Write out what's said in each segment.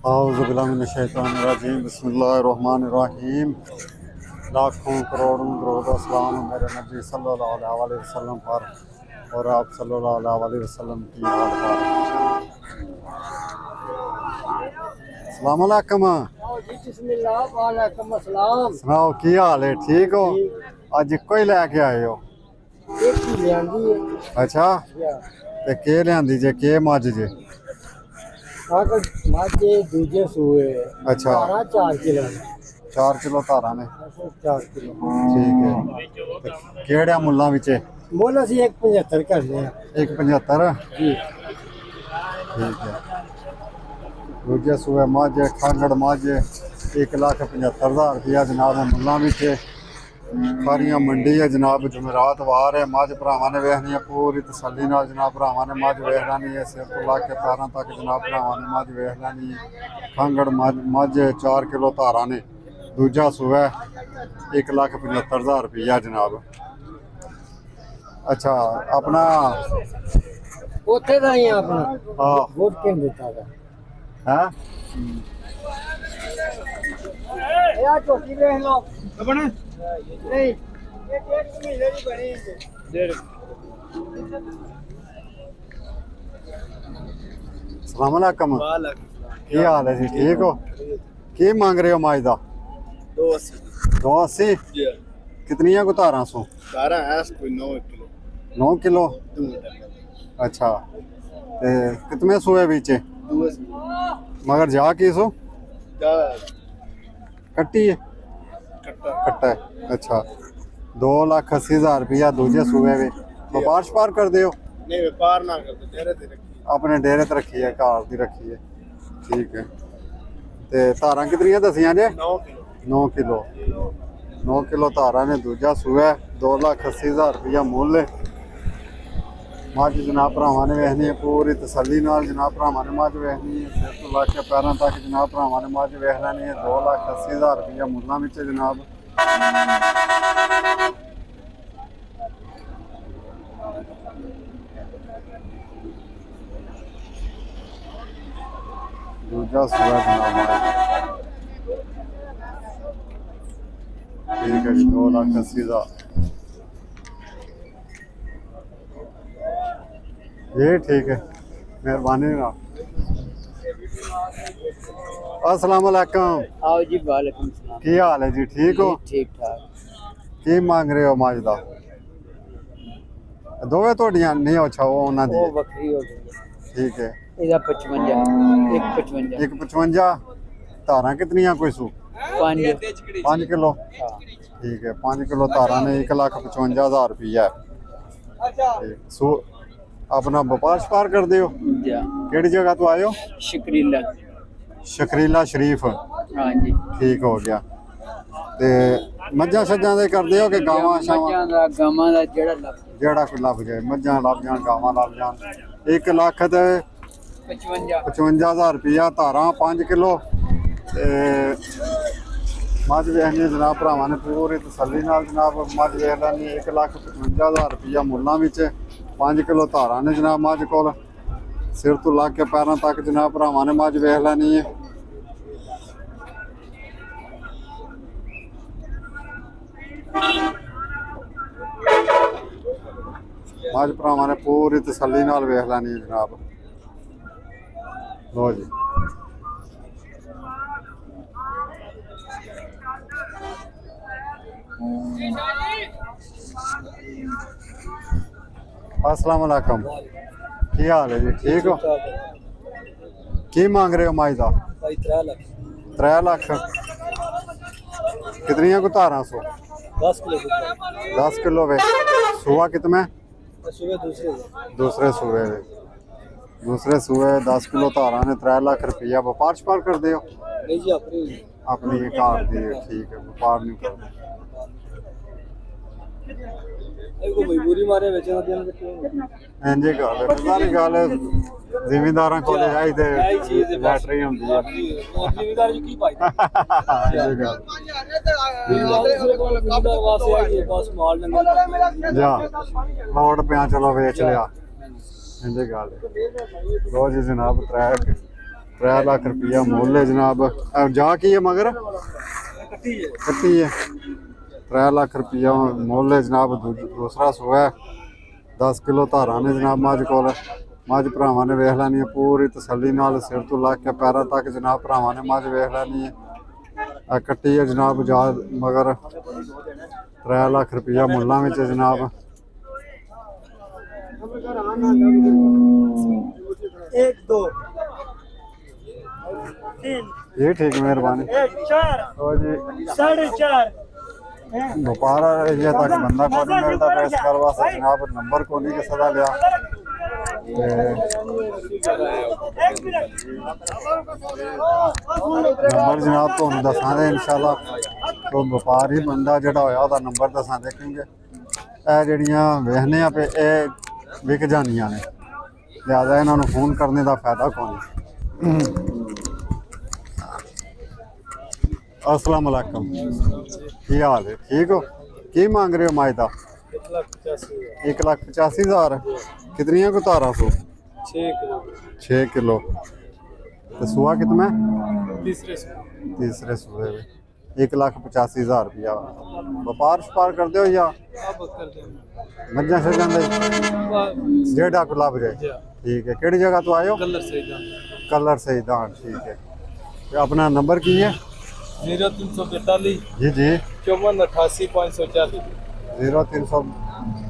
اعوذ باللہ من الشیطان الرجیم بسم اللہ الرحمن الرحیم لاکھوں کروڑوں درود و سلام میرے نبی صلی اللہ علیہ وسلم پر اور آپ صلی اللہ علیہ وسلم کی حال پر۔ السلام علیکم بسم اللہ وعلیکم السلام۔ سناؤ کی حال ہے؟ ٹھیک ہو؟ اج کوئی لے کے آئے ہو؟ ایک ہی لیاندی ہے۔ اچھا تے کے لیاندی جے کے مجھ جے؟ اگر ماجے دوجے سوئے اچھا 4 کلو 4 کلو تارا نے 4 کلو ٹھیک ہے۔ تے کیڑے ملاں وچے؟ مول اسی 175 کرنے ہیں 175 جی۔ ٹھیک ہے۔ دوجے سوئے مجھ کھانگڑ مجھ 1,75,000 روپیہ جناب ملاں وچے۔ کھاریاں منڈی ہے جناب، جمعرات وار ہے۔ مجھ بھراواں نے ویکھنی ہے پوری تسلی نال، جناب بھراواں نے مجھ ویکھ لینی ہے سر تو لا کے پیراں تک، جناب بھراواں نے مجھ ویکھ لینی ہے۔ کھانگڑ مجھ 4 کلو تارا نے، دوجا سوئے 1,75,000 روپیہ جناب۔ اچھا اپنا اوتھے دا ہی اپنا ہاں ووٹ کین دیتا ہے ہے یا چوکی دیکھ لو بنے نہیں یہ 1.5 مہینے دی بنی ہے 1.5۔ السلام علیکم، کی حال ہے جی؟ ٹھیک ہو؟ کی مانگ رہے ہو ماج دا؟ 280 کتنی کو تاراں سو؟ 9 کلو اچھا تے کتنے سوئے بیچے مگر جا کی سو کٹی ہے کٹا ہے اچھا 2,80,000 روپیہ دوجے سوئے وے وپار شپار کر دیو؟ نہیں وپار نہ کرتے ڈیرے تے رکھی اپنے ڈیرے تے رکھی ہے گھر دی رکھی ہے ٹھیک ہے۔ تے تاراں کتنیاں دسیاں جے؟ 9 کلو 9 کلو تارا نے دوجا سوئے 2,80,000 روپیہ مول ہے۔ مجھ جناب بھراواں نے ویکھنی ہے پوری تسلی نال، جناب بھراواں نے مجھ ویکھنی ہے سر تو لا کے پیراں تک، جناب بھراواں نے مجھ ویکھ لینی ہے 2,80,000 روپیہ ملاں وچ جناب۔ دوجا سوئے جناب مجھ ٹھیک ہے جی 2,80,000 جی ٹھیک ہے مہربانی جناب۔ السلام علیکم، آؤ جی وعلیکم السلام۔ کی حال ہے جی؟ ٹھیک ہو؟ ٹھیک ٹھاک۔ کی مانگ رہے ہو ماج دا؟ دوویں توڑیاں نہیں اچھا وہ انہاں دی وہ بکری ہو گئی ٹھیک ہے۔ ਇਹਦਾ 55 155 1,55 تاراں کتنیاں کوئی سو؟ 5 کلو ہاں ٹھیک ہے 5 کلو تاراں نے 1,55,000 روپیہ ہے سو۔ اپنا وپار شپار کر دیو؟ جا کیڑی جگہ تو آئے ہو؟ شکریلا شکریلا شریف ہاں جی۔ ٹھیک ہو گیا۔ تے مجھاں شجاں دے کر دیو کہ گاواں شاواں مجھاں دا گاواں دا جڑا لگ جیڑا کوئی لب جائے، مجھاں لب جان گاواں لب جان۔ 1,55,000 روپیہ تاراں 5 کلو تے مجھ ویکھنی جناب بھراواں نے پوری تسلی نال، جناب مجھ ویکھ لینی 1,55,000 روپیہ ملاں وچ 5 کلو تاراں نے جناب مجھ کول سر تو لا کے پیراں تک، جناب بھراواں نے مجھ ویکھ لینی ہے۔ مجھ بھراواں نے پوری تسلی نال ویکھ لینی ہے جناب۔ لو جی السلام علیکم، کی حال ہے جی؟ ٹھیک ہو؟ کی مانگ رہے ہو ماج دا؟ 3 لاکھ کتنیاں کو تاراں سو؟ 10 کلو 10 کلو وے سوا کتنے؟ صبح دوسرے سوئے وے دوسرے سوئے 10 کلو تاراں نے 3 لاکھ روپیہ وپار شپار کر دیو؟ نہیں جی اپنی اپنی کار دی ٹھیک ہے وپار نہیں کرنا۔ کو مجبوری مارے بیچنا دین انجے گل ہے ساری گل زمینداراں کولے آئی تے لیٹری ہوندی ہے زمیندار جی کی پائی انجے گل بس مال ننگل جا لوڈ پیا چلو ویچ لیا انجے گل۔ لو جی جناب 3 लाख रुपया मुल है जनाब। जा की है मगर कट्टी है। 3 लाख रुपया मुल है जनाब। दूसरा सूआ है। 10 किलो धारा ने जनाब मझ कोल। मझ भरावां ने वेख लैनी है पूरी तसल्ली नाल सिर तो ला के पैरां तक जनाब भरावां ने मझ वेख लैनी है। कट्टी है जनाब जा मगर 3 लाख रुपया मुल्लां विच जनाब। 1 2 3 ये ठीक मेहरबानी 4 ओ जी 4.5 व्यापार एरिया तक बंदा को नहीं मिलता पैस करवा से जनाब नंबर को नहीं किसी का लिया नंबर जनाब तो दसा दे इंशाल्लाह तो व्यापार ही बंदा जड़ा होया ओदा नंबर दसा दे क्योंकि ए जड़ियां वेखने आ पे ए विक जानियां ने ज़्यादा इन्होंने फोन करने का फायदा कोई। अस्सलाम वालेकुम की हाल है ठीक हो की मांग रहे हो माए का 1,85,000 कितनियां को धारा सो 6 किलो तो सुआ कितना तीसरे सुए 1,85,000 रुपया व्यापार शपार कर दो या मज्जा शजां जेड़ा को लभ जाए ठीक है। केड़ी जगह तो आयो कलर सईदान ठीक है। अपना नंबर की है 0342 जी जी 54 88 540 0300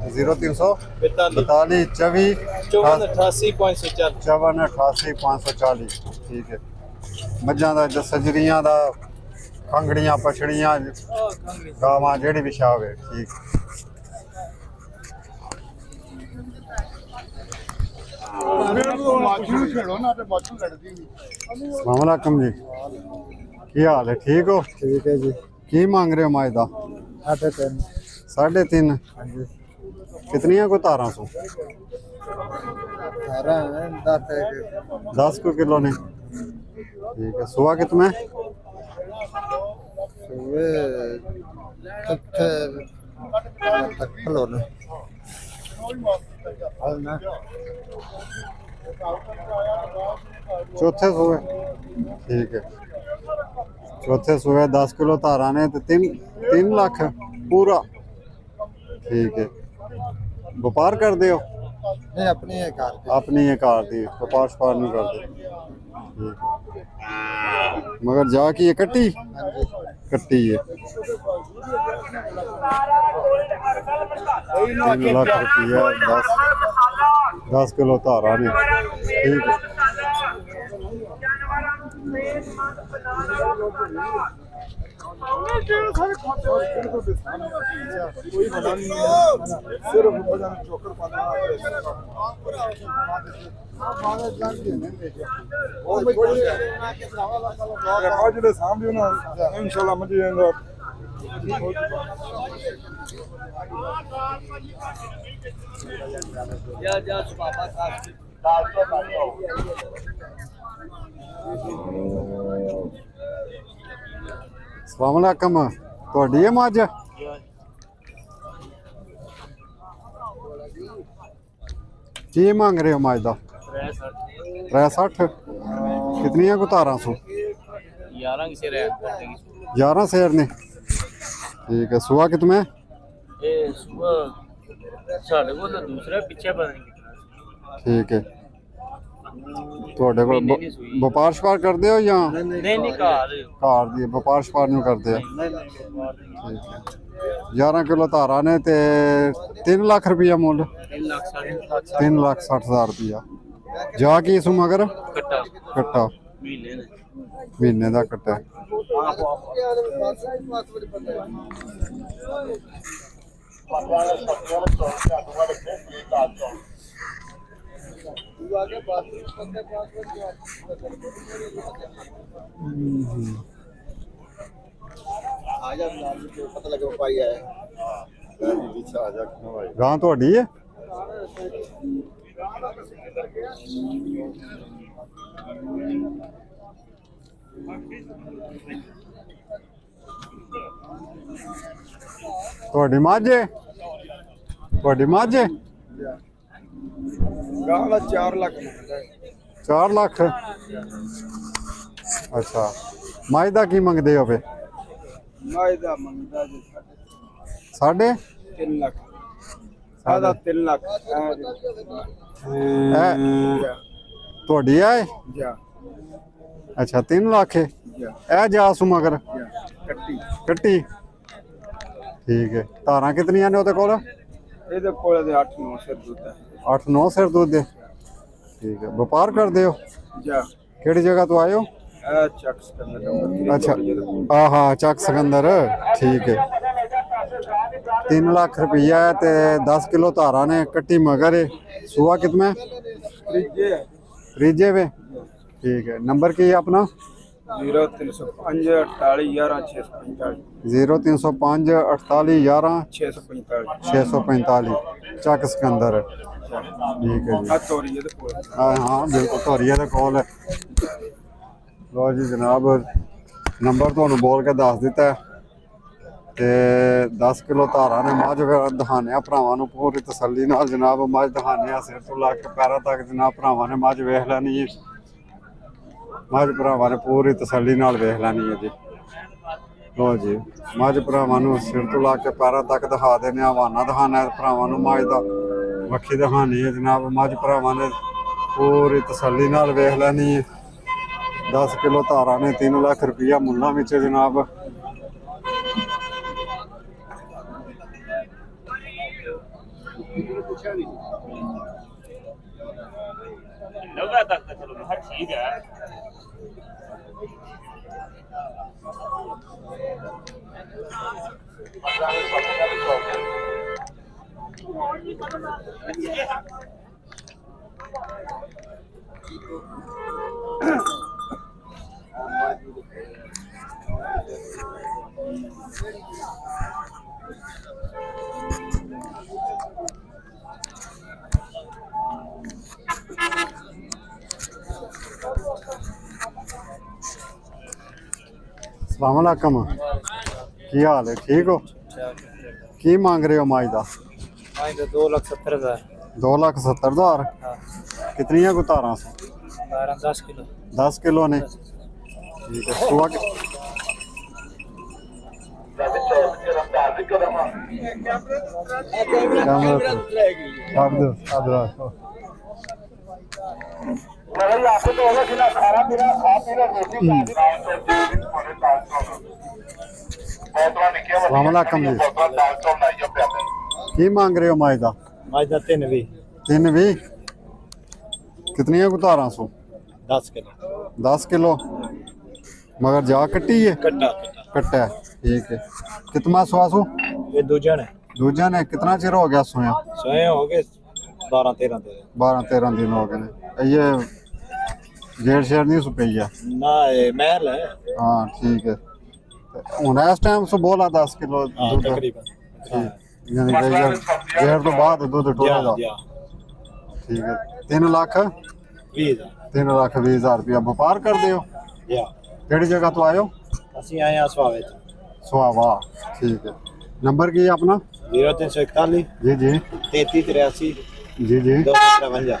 42 54 88 540 54 540 ठीक है। मज्जां दा सजरियां दा खंगड़ियां पछड़ियां गावां जेड़ी भी शाह है ठीक। अस्सलाम वालेकुम जी की हाल है ठीक हो ठीक है जी की मांग रहे हो माए का 3.5 कितनियां को धारा सो 10 को किलो ने ठीक है। सुआ कितना है चौथे सुए ठीक है। चौथे सुबह 10 किलो धारा ने तो 3 लाख पूरा ठीक है। व्यापार कर दे हो नहीं अपनी है कार अपनी ये कार दी व्यापार शपार नहीं करते ठीक है। मगर जा की ये कट्टी है 3 लाख रुपया 10 किलो धारा ने ठीक है। इंशाल्लाह मजे जाएंगे अस्सलाम वालेकुम ਤੁਹਾਡੀ ਹੈ ਮੱਝ ਕੀ ਮੰਗ ਰਹੇ ਹੋ ਮੱਝ ਦਾ 63 ਕਿਤਨੀਆਂ ਕੋ ਧਾਰਾਂ ਸੋ 11 ਸ਼ੇਰ ਨੇ ਠੀਕ ਹੈ। ਸੁਆ ਕਿਤਨਾ ਹੈ ਇਹ ਸੁਬਾ ਸਾਡੇ ਕੋਲ ਤਾਂ ਦੂਸਰਾ ਪਿੱਛੇ ਪਤਾ ਨਹੀਂ ਕਿੰਨਾ ਠੀਕ ਹੈ। ਤੁਹਾਡੇ ਕੋਲ ਵਪਾਰ ਸ਼ਪਾਰ ਕਰਦੇ ਹੋ ਜਾਂ ਨਹੀਂ ਘਰ ਦੀ ਵਪਾਰ ਸ਼ਪਾਰ ਨੂੰ ਕਰਦੇ ਆ ਠੀਕ ਹੈ। 11 ਕਿਲੋ ਧਾਰਾ ਨੇ ਤੇ 3 ਲੱਖ ਰੁਪਇਆ ਮੁੱਲ 3,60,000 ਰੁਪਇਆ ਜਾ ਕੀ ਸੂ ਮਗਰ ਕੱਟਾ ਮਹੀਨੇ ਦਾ ਕੱਟਾ पता लगे व्यापारी आए ਗਾਂ ਤੁਹਾਡੀ ਹੈ ਤੁਹਾਡੀ ਮੱਝ ਹੈ ਤੁਹਾਡੀ ਮੱਝ ਹੈ गाला 4 लाख 4 ਲੱਖ ਅੱਛਾ ਮਾਝ ਦਾ ਕੀ ਮੰਗਦੇ ਹੋ ਫੇ? ਮਾਝ ਦਾ ਮੰਗਦਾ ਜੀ ਸਾਢੇ 3 ਲੱਖ ਸਾਡਾ 3 ਲੱਖ ਇਹ ਤੁਹਾਡੀ ਆ ਇਹ? ਜਾ ਅੱਛਾ 3 ਲੱਖ ਹੈ ਜਾ ਇਹ ਜਾਸੂ ਮਗਰ ਜਾ ਕੱਟੀ ਕੱਟੀ ਠੀਕ ਹੈ। ਧਾਰਾਂ ਕਿਤਨੀਆਂ ਨੇ ਉਹਦੇ ਕੋਲ? ਇਹਦੇ ਕੋਲ ਦੇ 8-9 ਸਿਰ ਦੁੱਧ ਹੈ 8-9 ਸਿਰ ਦੁੱਧ ਦੇ ਠੀਕ ਹੈ। ਵਪਾਰ ਕਰਦੇ ਹੋ? ਜਾ ਕਿਹੜੀ ਜਗ੍ਹਾ ਤੋਂ ਆਏ ਹੋ? ਇਹ ਚੱਕ ਸਕੰਦਰ ਨੰਬਰ ਅੱਛਾ ਆਹਾ ਚੱਕ ਸਿਕੰਦਰ ਠੀਕ ਹੈ। 3 ਲੱਖ रुपया है ते 10 किलो धारा ने कट्टी मगर है सुआ कितना त्रीजे पे ठीक है। नंबर की है अपना 0305 48 11 645 0305 48 11 645 645 ਚੱਕ ਸਿਕੰਦਰ ਠੀਕ ਹੈ ਜੀ। ਆ ਤੋਰੀ ਇਹਦੇ ਕੋਲ ਹਾਂ ਬਿਲਕੁਲ ਧੋਰੀਏ ਦੇ ਕੋਲ ਲੋ ਜੀ ਜਨਾਬ ਨੰਬਰ ਤੁਹਾਨੂੰ ਬੋਲ ਕੇ ਦੱਸ ਦਿੱਤਾ ਤੇ 10 ਕਿਲੋ ਧਾਰਾਂ ਨੇ ਮੱਝ ਦਿਖਾਉਂਦੇ ਆ ਭਰਾਵਾਂ ਨੂੰ ਪੂਰੀ ਤਸੱਲੀ ਨਾਲ ਜਨਾਬ ਮੱਝ ਦਿਖਾਉਂਦੇ ਆ ਸਿਰ ਤੋਂ ਲਾ ਕੇ ਪੈਰਾਂ ਤੱਕ ਜਨਾਬ ਭਰਾਵਾਂ ਨੇ ਮੱਝ ਵੇਖ ਲੈਣੀ ਹੈ। ਮੱਝ ਭਰਾਵਾਂ ਨੇ ਪੂਰੀ ਤਸੱਲੀ ਨਾਲ ਵੇਖ ਲੈਣੀ ਹੈ ਜੀ। ਲੋ ਜੀ ਮੱਝ ਭਰਾਵਾਂ ਨੂੰ ਸਿਰ ਤੋਂ ਲਾ ਕੇ ਪੈਰਾਂ ਤੱਕ ਦਿਖਾ ਦੇਣੇ ਆ ਹਵਾਨਾ ਦਿਖਾਉਣਾ ਭਰਾਵਾਂ ਨੂੰ ਮੱਝ ਦਾ ਵੱਖੀ ਦਿਖਾਉਣੀ ਹੈ ਜਨਾਬ। ਮੱਝ ਭਰਾਵਾਂ ਨੇ ਪੂਰੀ ਤਸੱਲੀ ਨਾਲ ਵੇਖ ਲੈਣੀ ਹੈ। 10 ਕਿਲੋ ਧਾਰਾਂ ਨੇ 3 ਲੱਖ रुपया ਮੁੱਲਾਂ ਵਿੱਚ ਜਨਾਬ। लगा तक तो चलो हर ठीक है अस्सलाम वालेकुम की हाल है ठीक हो? की मांग रहे हो माज का? 2,70,000 2,70,000 कितनी को धारा? 10 किलो 10 किलो ने ठीक है। सुबह सलामकुम जी की मांग रहे हो माज का? माज का 3,20 3,20 कितनी को धारा सो? 10 किलो 10 किलो मगर जा कट्टी है कट्टा कट्टा ठीक है। कितना सुआसू? ये दूजा ने कितना चिर हो गया सोया? सोए हो गए 12-13 दिन 12-13 दिन हो गए। ये जेड़ शेर नहीं सुपई है ना ये महल है हाँ ठीक है। हूँ इस टाइम सो बोला 10 किलो दूध तकरीबन यानी कि जेड़ तो बाद दूध टोरेगा ठीक है। 3,20,000 रुपया व्यापार कर दो? केड़ी जगह तो आयो? ਅਸੀਂ ਆਏ ਆ ਸਵਾਵੇ सुहावा ठीक है। नंबर की है अपना? 0341 जी जी 3383 जी जी 253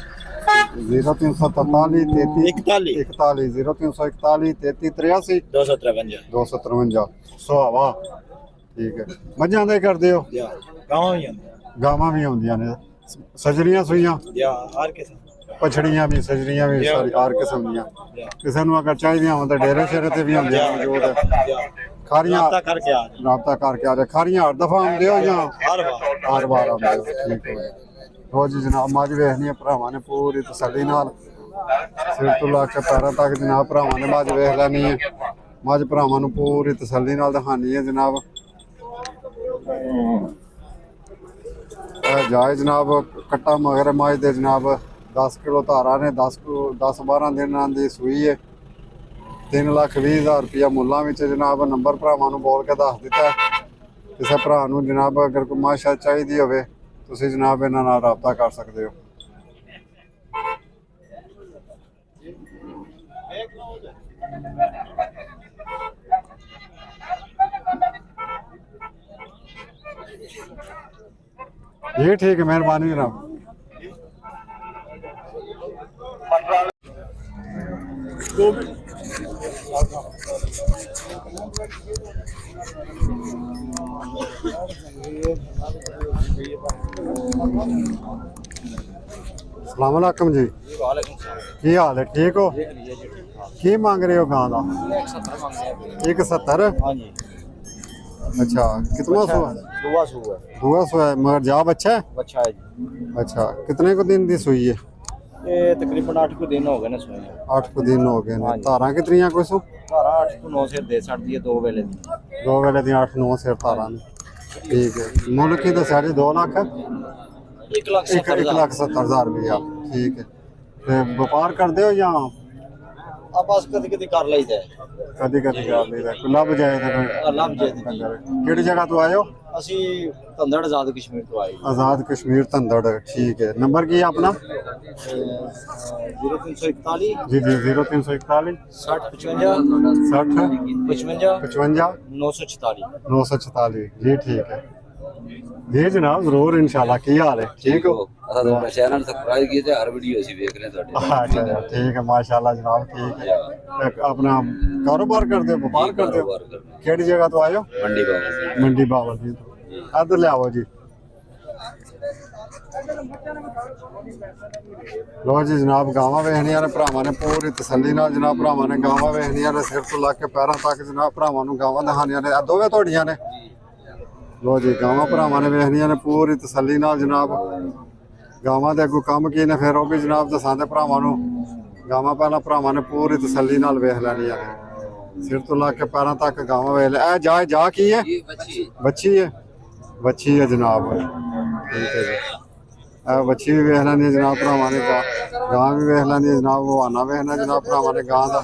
0343 41 41 0341 3383 253 सुहावा ठीक है। मझां दे कर दियो या गांव ही गावां भी आउंदियां ने सजरियां सुइयां या हर किस्म पछड़ियां भी सजरियां भी सारी हर किस्म दियां किसी नूं अगर चाहिदियां होण तां डेरे शेरे ते भी आउंदियां मौजूद है। खारियां करके आ राबता करके आ जाए। खारियां हर दफा आउंदे हो या हर बार आउंदे हो ठीक है। रोज जनाब मझ वेखनी है भरावां ने पूरी तसल्ली नाल सिर तो ला के पैरां तक जनाब भरावां ने मझ वेख लैनी है। मझ भरावां नूं पूरी तसल्ली नाल दिखानी है जनाब। जाए जनाब कट्टा मगर मझ दे जनाब 10 किलो धारा ने 10-12 दिन की सूई है। 3,20,000 रुपया मुल्लां विच जनाब। नंबर भरावां नूं बोल के दस दिता है। किसी भरा नूं जनाब अगर कोई मझ चाहिदी होवे तुसीं जनाब इन्हां नाल राबता कर सकदे हो। ये ठीक है मेहरबानी जनाब। ਸਲਾਮ ਅਲੈਕਮ ਜੀ। ਕੀ ਹਾਲ ਹੈ? ਠੀਕ ਹੋ? ਕੀ ਮੰਗ ਰਹੇ ਹੋ ਗਾਂ ਦਾ? 170। हाँ जी अच्छा, कितना सो है? दुआ सुआ दुआ सो है, मगर जाब अच्छा है? अच्छा है जी। अच्छा, कितने को दिन दी सुई है? ये तकरीबन 8 को दिन हो गए ना सुने 8 को दिन हो गए ने। हाँ जी। धारा कितनियां कोई सो? धारा 8 को 9 से दे छड़ दिए 2 वेले दी। 2 वेले दी 8-9 सिर धारा ने। ठीक है। मुल की दस्या जी 2 लाख 1,70,000 रुपया। ठीक है। ते व्यापार करदे हो या अब बस कदी कदी कर लईदा है। कदी कदी कर लईदा? कोई लभ जाए तो कोई लभ जाए तो डंगर। किहड़ी जगह तो आए हो? ਅਸੀਂ ਧੰਦੜ ਆਜ਼ਾਦ ਕਸ਼ਮੀਰ ਤੋਂ ਆਏ आजाद कश्मीर धंधड़। ठीक है। नंबर की है अपना? 0341 जी जी 0341 60 55 60 55 55 946 946 जी। ठीक है जी जनाब, जरूर इंशाल्लाह। की हाल है? ठीक हो? ਅਸਾਂ ਤੁਹਾਡਾ ਚੈਨਲ ਸਬਸਕ੍ਰਾਈਬ ਕੀਤੇ, ਹਰ ਵੀਡੀਓ ਅਸੀਂ ਵੇਖ ਰਹੇ ਤੁਹਾਡੇ। अच्छा ठीक है, माशाल्लाह जनाब। ठीक है। ते अपना कारोबार करते हो, व्यापार करते हो? केड़ी जगह तो आए हो? ਮੰਡੀ ਬਾਬਾ मंडी बाबा जी तो। इधर ले आओ जी। लो जी जनाब, गावां वेखनियां ने भरावां ने पूरी तसल्ली नाल जनाब भरावां ने गावां वेखनियां ने सिर तो लग के पैरां तक जनाब भरावां नूं गावां दिखानियां ने। दोवें तोड़ियां ने। लो जी गावां भरावां ने वेखनियां ने पूरी तसल्ली नाल जनाब। गावां दे अगों काम की ने फिर वो भी जनाब दसांदे भरावां नूं। गावां पहलां भरावां ने पूरी तसल्ली नाल वेख लैनियां ने। सिर तो लग के पैरां तक गावां वेख ले। ए जा की है? बच्ची है। बच्ची है जनाब। ठीक है जी। बच्ची भी वेख लैनी है जनाब भरावां ने। गां भी वेख लैनी है जनाब। हवाना वेखना जनाब भरावां ने गां दा।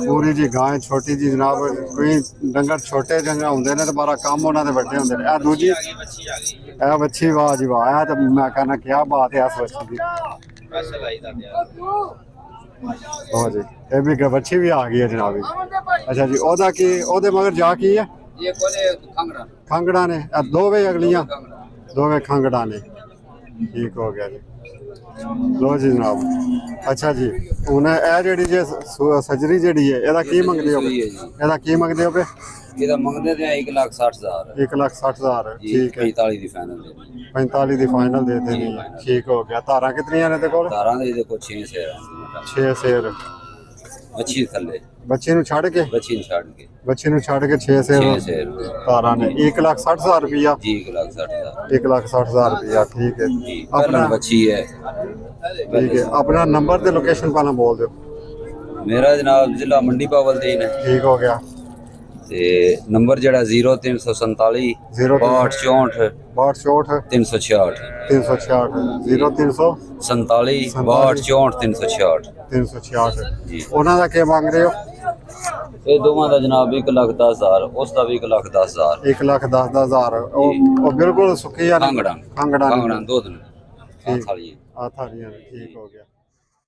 पूरी जी गां है छोटी जी जनाब। कोई डंगर छोटे डंगर होंदे ने ते बारा कम उन्हां दे वड्डे होंदे ने। ए दूजी ए बच्ची, वाह जी वाह। ए ते मैं कहना क्या बात है इस बच्ची दी। हाँ जी, ये भी बच्ची भी आ गई है जनाब। अच्छा जी, ओदा की ओदे मगर जा की है? ਇਹ ਕੋਲੇ ਖੰਗੜਾ खंगड़ा ने। दोवे अगलियां दोवे खंगड़ा ने। ठीक हो गया जी। लो जी जनाब। अच्छा जी, हुन ए जेहड़ी जे सजरी जेहड़ी है एदा की मंगदे हो? एदा की मंगदे हो पे? ਇਹਦਾ ਮੰਗਦੇ ਤੇ 1,60,000 1,60,000। ठीक है। 45 ਦੀ ਫਾਈਨਲ ਦੇ 45 ਦੀ फाइनल दे देनी है। ठीक हो गया। धारा कितनियां ने ते कोल? ਤਾਰਾਂ ਦੇ ਦੇਖੋ 6 ਸੇਰ 6 शेर। ਅੱਛੀ ਥੱਲੇ बच्चे नु छड़ के ਬੱਚੀ ਨੂੰ ਛੱਡ ਕੇ बच्चे नु छड़ के 6 शेर 6 ਸੇਰ धारा ने। 1,60,000 रुपया। ਜੀ 1,60,000 1,60,000 रुपया। ठीक है। ਜੀ अपना ਪਹਿਲਾਂ ਬੱਚੀ ਹੈ। ठीक है। अपना नंबर ते लोकेशन पहला बोल दो। ਮੇਰਾ ਜਨਾਬ ਜ਼ਿਲ੍ਹਾ ਮੰਡੀ ਪਾਵਲਦੀਨ ਹੈ ठीक हो गया। ਤੇ ਨੰਬਰ ਜਿਹੜਾ 0347 62 64 62 366 366 0300 47 62 64 366 366 ਜੀ। ਉਹਨਾਂ ਦਾ ਕੀ ਮੰਗ ਰਹੇ ਹੋ? ਇਹ ਦੋਵਾਂ ਦਾ ਜਨਾਬ 1,10,000 ਉਸ ਦਾ ਵੀ 1,10,000 1,10,000। ਉਹ ਬਿਲਕੁਲ ਸੁੱਕੀ ਆ। ਕਾਂਗੜਾ ਕਾਂਗੜਾ ਕਾਂਗੜਾ ਦੋ ਦਿਨ ਠੀਕ। ਥਾਲੀ ਆ ਥਾਲੀਆਂ। ਠੀਕ ਹੋ ਗਿਆ।